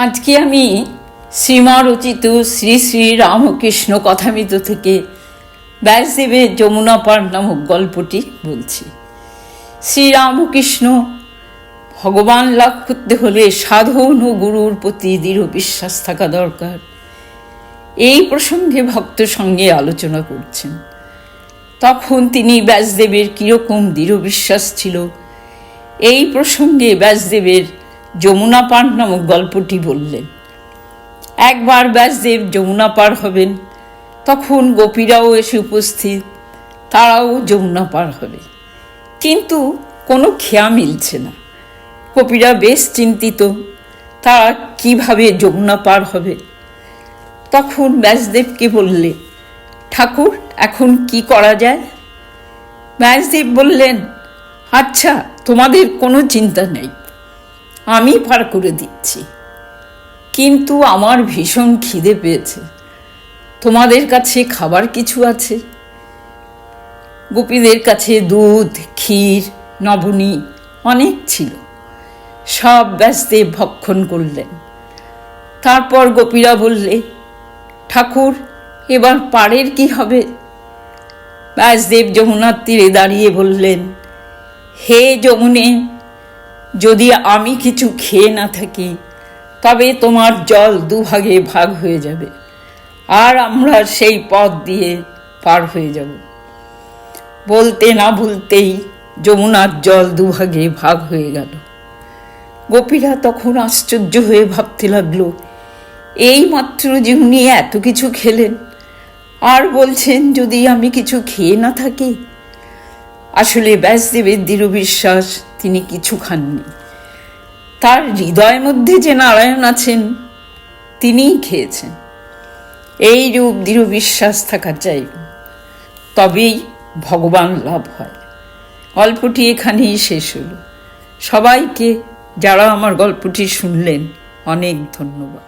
আজকে আমি শ্রীমরচিত শ্রী শ্রী রামকৃষ্ণ কথামৃত থেকে ব্যাসদেবের যমুনা পার নামক গল্পটি বলছি। শ্রীরামকৃষ্ণ ভগবান লাভ করতে হলে সাধন ও গুরুর প্রতি দৃঢ় বিশ্বাস থাকা দরকার, এই প্রসঙ্গে ভক্ত সঙ্গে আলোচনা করছেন। তখন তিনি ব্যাসদেবের কীরকম দৃঢ় বিশ্বাস ছিল এই প্রসঙ্গে ব্যাসদেবের যমুনা পার নামক গল্পটি বললেন। একবার ব্যাসদেব যমুনা পার হবেন, তখন গোপীরাও এসে উপস্থিত, তারাও যমুনা পার হবে, কিন্তু কোনো খেয়া মিলছে না। গোপীরা বেশ চিন্তিত, তারা কিভাবে যমুনা পার হবে। তখন ব্যাসদেবকে বললে, ঠাকুর এখন কি করা যায়? ব্যাসদেব বললেন, আচ্ছা, তোমাদের কোনো চিন্তা নেই, আমি পার করে দিচ্ছি, কিন্তু আমার ভীষণ খিদে পেয়েছে, তোমাদের কাছে খাবার কিছু আছে? গোপীদের কাছে দুধ, ক্ষীর, নবনী অনেক ছিল, সব ব্যাসদেব ভক্ষণ করলেন। তারপর গোপীরা বললে, ঠাকুর এবার পাড়ের কি হবে? ব্যাসদেব যমুনার তীরে দাঁড়িয়ে বললেন, হে যমুনে, যদি আমি কিছু খেয়ে না থাকি তবে তোমার জল দুভাগে ভাগ হয়ে যাবে, আর আমরা সেই পথ দিয়ে পার হয়ে যাব। বলতে না বলতেই যমুনার জল দুভাগে ভাগ হয়ে গেল। গোপীরা তখন আশ্চর্য হয়ে ভাবতে লাগলো, এই মাত্র যে উনি এত কিছু খেলেন, আর বলছেন যদি আমি কিছু খেয়ে না থাকি। আসলে ব্যাসদেবের দৃঢ় বিশ্বাস, তিনি কিছু খাননি। তার হৃদয়ের মধ্যে যে নারায়ণ আছেন তিনিই খেয়েছেন। এই রূপ দৃঢ় বিশ্বাস থাকা চাই, তবেই ভগবান লাভ হয়। গল্পটি এখানেই শেষ হলো। সবাইকে যারা আমার গল্পটি শুনলেন অনেক ধন্যবাদ।